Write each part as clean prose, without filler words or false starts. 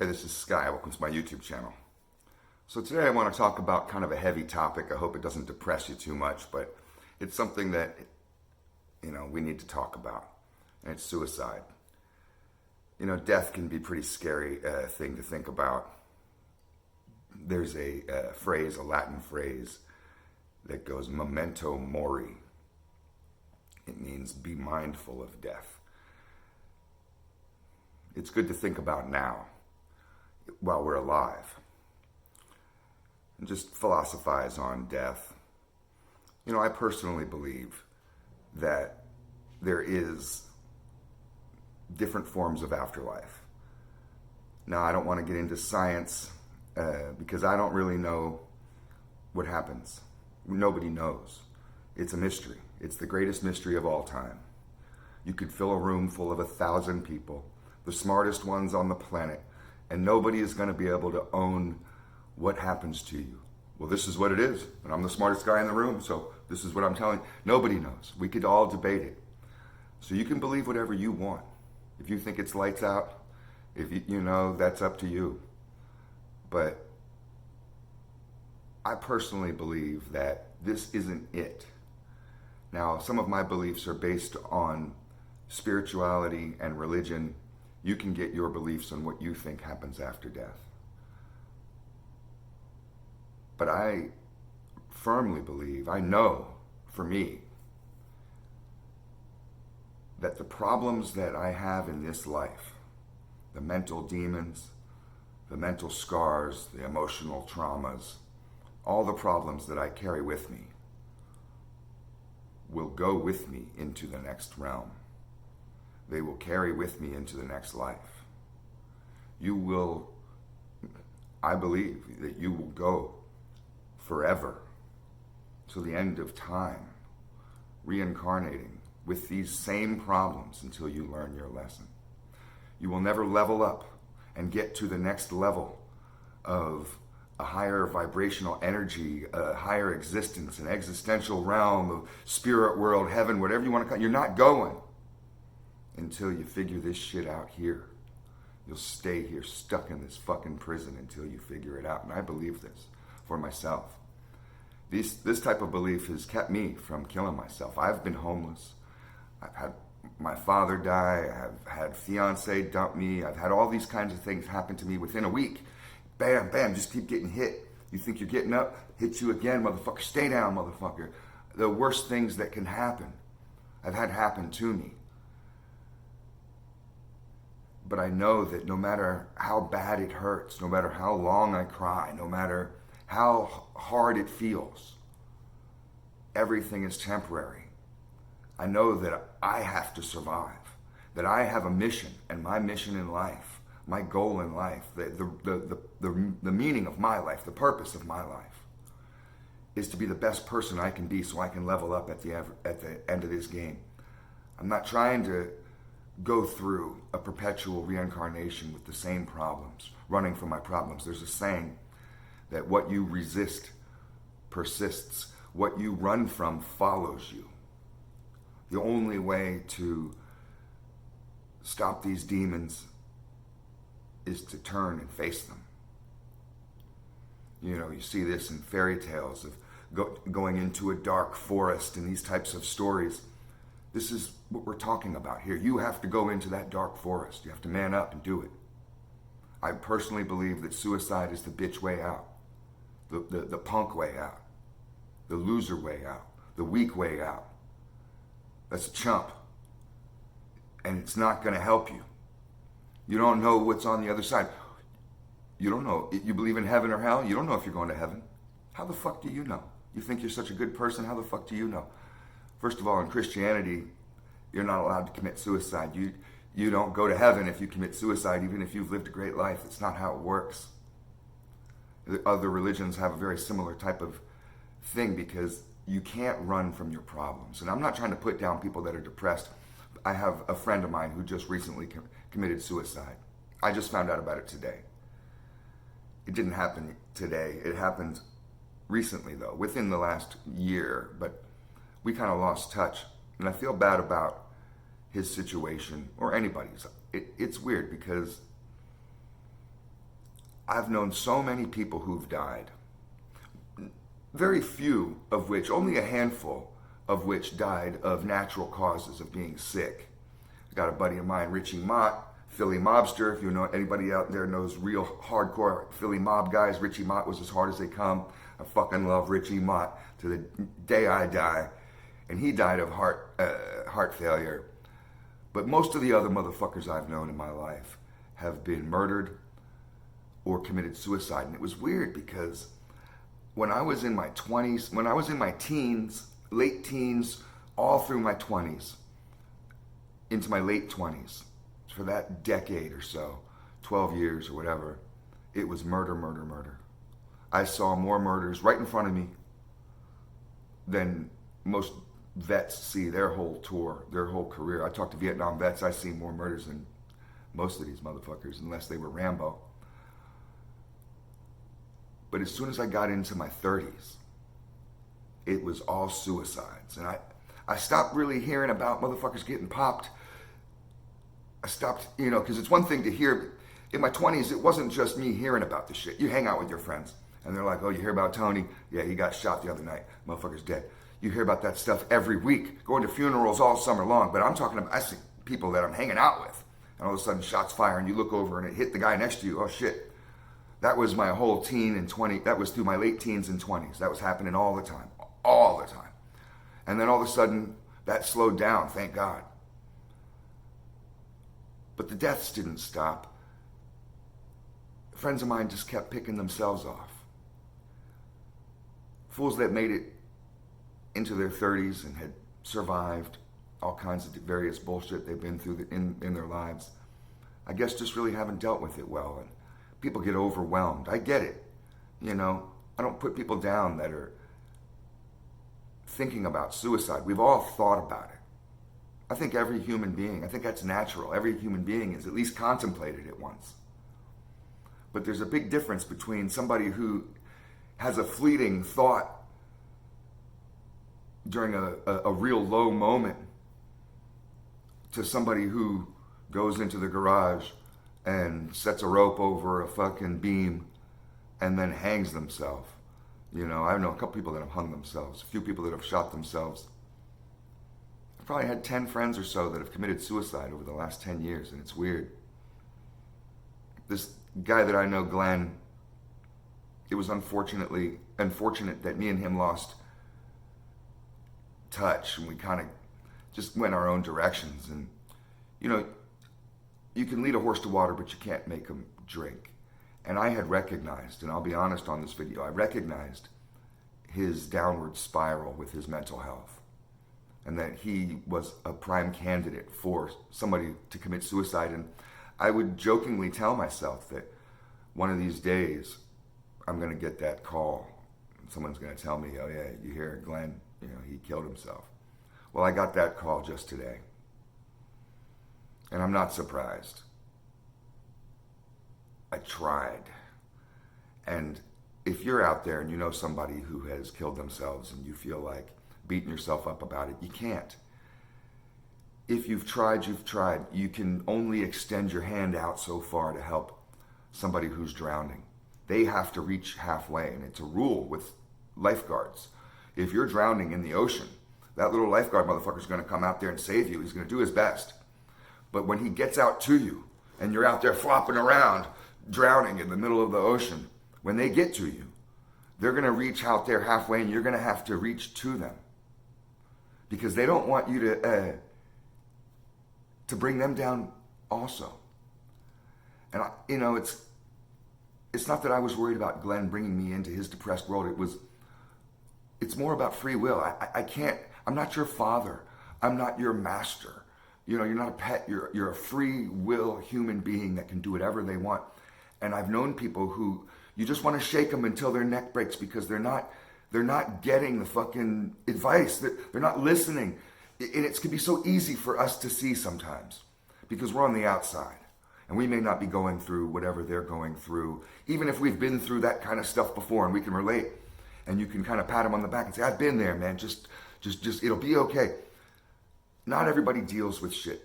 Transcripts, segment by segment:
Hey, this is Sky. Welcome to my YouTube channel. So today I want to talk about kind of a heavy topic. I hope it doesn't depress you too much, but it's something that, we need to talk about, and it's suicide. Death can be a pretty scary thing to think about. There's a Latin phrase that goes memento mori. It means be mindful of death. It's good to think about now, while we're alive, and just philosophize on death. I personally believe that there is different forms of afterlife. Now, I don't want to get into science because I don't really know what happens. Nobody knows. It's a mystery. It's the greatest mystery of all time. You could fill a room full of 1,000 people, the smartest ones on the planet, and nobody is going to be able to own what happens to you. Well, this is what it is, and I'm the smartest guy in the room, so this is what I'm telling you. Nobody knows. We could all debate it. So you can believe whatever you want. If you think it's lights out, if that's up to you. But I personally believe that this isn't it. Now, some of my beliefs are based on spirituality and religion. You can get your beliefs on what you think happens after death. But I firmly believe, I know for me, that the problems that I have in this life, the mental demons, the mental scars, the emotional traumas, all the problems that I carry with me will go with me into the next realm. They will carry with me into the next life. I believe that you will go forever to the end of time, reincarnating with these same problems until you learn your lesson. You will never level up and get to the next level of a higher vibrational energy, a higher existence, an existential realm of spirit world, heaven, whatever you want to call it. You're not going until you figure this shit out here. You'll stay here stuck in this fucking prison until you figure it out. And I believe this for myself. This type of belief has kept me from killing myself. I've been homeless. I've had my father die. I've had fiance dump me. I've had all these kinds of things happen to me within a week. Bam, bam, just keep getting hit. You think you're getting up, hit you again, motherfucker. Stay down, motherfucker. The worst things that can happen, I've had happen to me. But I know that no matter how bad it hurts, no matter how long I cry, no matter how hard it feels, everything is temporary. I know that I have to survive, that I have a mission, and my mission in life, my goal in life, the meaning of my life, the purpose of my life, is to be the best person I can be so I can level up at the end of this game. I'm not trying to go through a perpetual reincarnation with the same problems, running from my problems. There's a saying that what you resist persists. What you run from follows you. The only way to stop these demons is to turn and face them. You see this in fairy tales of going into a dark forest and these types of stories. This is what we're talking about here. You have to go into that dark forest. You have to man up and do it. I personally believe that suicide is the bitch way out, the punk way out, the loser way out, the weak way out. That's a chump. And it's not going to help you. You don't know what's on the other side. You don't know. You believe in heaven or hell? You don't know if you're going to heaven. How the fuck do you know? You think you're such a good person? How the fuck do you know? First of all, in Christianity, you're not allowed to commit suicide. You don't go to heaven if you commit suicide, even if you've lived a great life. It's not how it works. The other religions have a very similar type of thing because you can't run from your problems. And I'm not trying to put down people that are depressed. I have a friend of mine who just recently committed suicide. I just found out about it today. It didn't happen today. It happened recently, though, within the last year. But we kind of lost touch. And I feel bad about his situation, or anybody's. It's weird because I've known so many people who've died, very few of which, only a handful of which died of natural causes of being sick. I got a buddy of mine, Richie Mott, Philly mobster. If you know anybody out there knows real hardcore Philly mob guys, Richie Mott was as hard as they come. I fucking love Richie Mott to the day I die. And he died of heart failure. But most of the other motherfuckers I've known in my life have been murdered or committed suicide. And it was weird because when I was in my 20s, when I was in my teens, late teens, all through my 20s, into my late 20s, for that decade or so, 12 years or whatever, it was murder, murder, murder. I saw more murders right in front of me than most vets see their whole tour, their whole career. I talk to Vietnam vets, I see more murders than most of these motherfuckers, unless they were Rambo. But as soon as I got into my 30s, it was all suicides. And I stopped really hearing about motherfuckers getting popped. I stopped, because it's one thing to hear. In my 20s, it wasn't just me hearing about this shit. You hang out with your friends, and they're like, oh, you hear about Tony? Yeah, he got shot the other night. Motherfucker's dead. You hear about that stuff every week, going to funerals all summer long. But I'm talking about, I see people that I'm hanging out with, and all of a sudden shots fire, and you look over, and it hit the guy next to you. Oh, shit. That was my whole teen and 20. That was through my late teens and 20s. That was happening all the time. All the time. And then all of a sudden, that slowed down, thank God. But the deaths didn't stop. Friends of mine just kept picking themselves off. Fools that made it into their 30s and had survived all kinds of various bullshit they've been through in their lives, I guess just really haven't dealt with it well. And people get overwhelmed. I get it. I don't put people down that are thinking about suicide. We've all thought about it. I think every human being, I think that's natural. Every human being has at least contemplated it once. But there's a big difference between somebody who has a fleeting thought during a real low moment to somebody who goes into the garage and sets a rope over a fucking beam and then hangs themselves. I know a couple people that have hung themselves, a few people that have shot themselves. I've probably had 10 friends or so that have committed suicide over the last 10 years, and it's weird. This guy that I know, Glenn, it was unfortunate that me and him lost touch, and we kind of just went our own directions. And, you can lead a horse to water, but you can't make him drink. And I had recognized, and I'll be honest on this video, I recognized his downward spiral with his mental health, and that he was a prime candidate for somebody to commit suicide. And I would jokingly tell myself that one of these days I'm going to get that call. Someone's going to tell me, oh yeah, you hear Glenn, he killed himself. Well, I got that call just today. And I'm not surprised. I tried. And if you're out there and you know somebody who has killed themselves and you feel like beating yourself up about it, you can't. If you've tried, you've tried. You can only extend your hand out so far to help somebody who's drowning. They have to reach halfway, and it's a rule with lifeguards. If you're drowning in the ocean, that little lifeguard motherfucker's going to come out there and save you. He's going to do his best. But when he gets out to you and you're out there flopping around, drowning in the middle of the ocean, when they get to you, they're going to reach out there halfway, and you're going to have to reach to them, because they don't want you to bring them down also. And it's not that I was worried about Glenn bringing me into his depressed world. It's more about free will. I'm not your father. I'm not your master. You're not a pet. You're a free will human being that can do whatever they want. And I've known people who you just want to shake them until their neck breaks, because they're not getting the fucking advice. They're not listening. And it can be so easy for us to see sometimes, because we're on the outside. And we may not be going through whatever they're going through, even if we've been through that kind of stuff before and we can relate. And you can kind of pat them on the back and say, I've been there, man. Just, it'll be okay. Not everybody deals with shit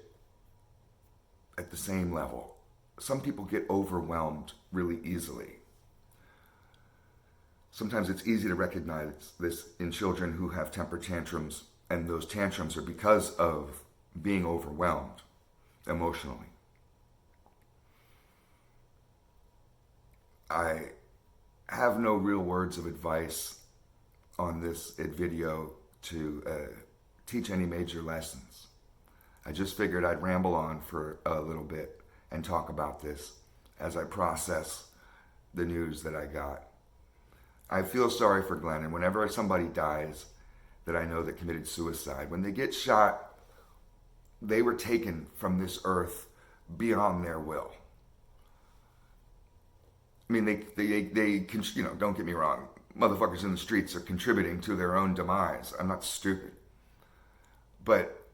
at the same level. Some people get overwhelmed really easily. Sometimes it's easy to recognize this in children who have temper tantrums, and those tantrums are because of being overwhelmed emotionally. I have no real words of advice on this video to teach any major lessons. I just figured I'd ramble on for a little bit and talk about this as I process the news that I got. I feel sorry for Glenn, and whenever somebody dies that I know that committed suicide, when they get shot, they were taken from this earth beyond their will. I mean, they don't get me wrong, motherfuckers in the streets are contributing to their own demise. I'm not stupid. But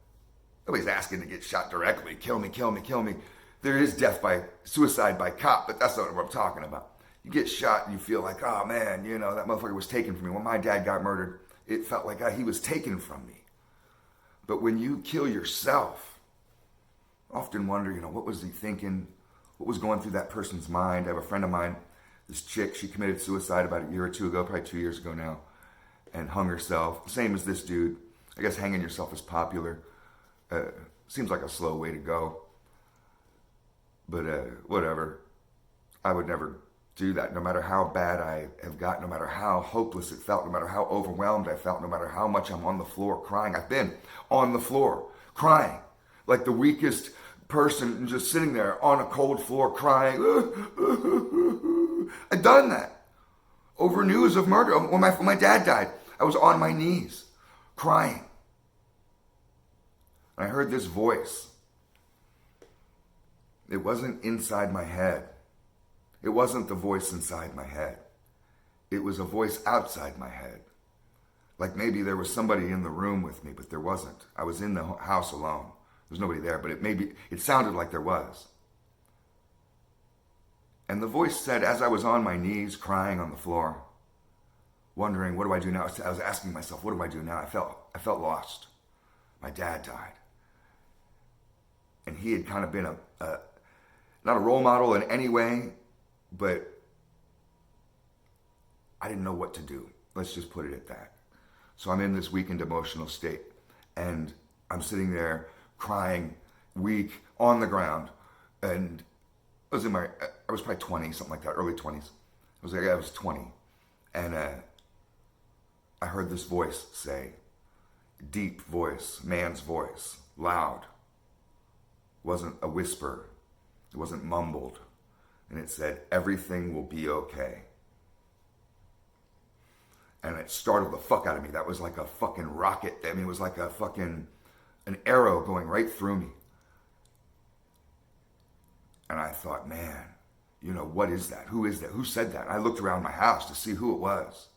nobody's asking to get shot directly. Kill me, kill me, kill me. There is death by suicide by cop, but that's not what I'm talking about. You get shot and you feel like, oh man, that motherfucker was taken from me. When my dad got murdered, it felt like he was taken from me. But when you kill yourself, I often wonder, what was he thinking? What was going through that person's mind? I have a friend of mine, this chick, she committed suicide about a year or two ago, probably 2 years ago now, and hung herself. Same as this dude. I guess hanging yourself is popular. Seems like a slow way to go. But whatever. I would never do that, no matter how bad I have got, no matter how hopeless it felt, no matter how overwhelmed I felt, no matter how much I'm on the floor crying. I've been on the floor crying like the weakest person, just sitting there on a cold floor crying. I've done that over news of murder. When my dad died, I was on my knees crying. And I heard this voice. It wasn't inside my head. It wasn't the voice inside my head. It was a voice outside my head. Like maybe there was somebody in the room with me, but there wasn't. I was in the house alone. There's nobody there, but it sounded like there was. And the voice said, as I was on my knees crying on the floor, wondering, what do I do now? I was asking myself, what do I do now? I felt lost. My dad died. And he had kind of been not a role model in any way, but I didn't know what to do. Let's just put it at that. So I'm in this weakened emotional state, and I'm sitting there crying, weak, on the ground, and I was probably 20, something like that, early 20s. I was 20, and I heard this voice say, deep voice, man's voice, loud. It wasn't a whisper. It wasn't mumbled. And it said, everything will be okay. And it startled the fuck out of me. That was like a fucking rocket. I mean, it was like an arrow going right through me. And I thought, man, what is that? Who is that? Who said that? I looked around my house to see who it was.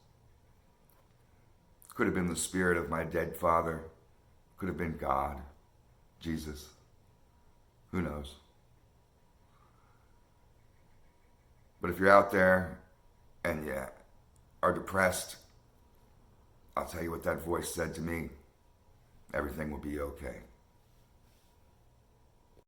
Could have been the spirit of my dead father. Could have been God, Jesus. Who knows? But if you're out there and you are depressed, I'll tell you what that voice said to me. Everything will be okay.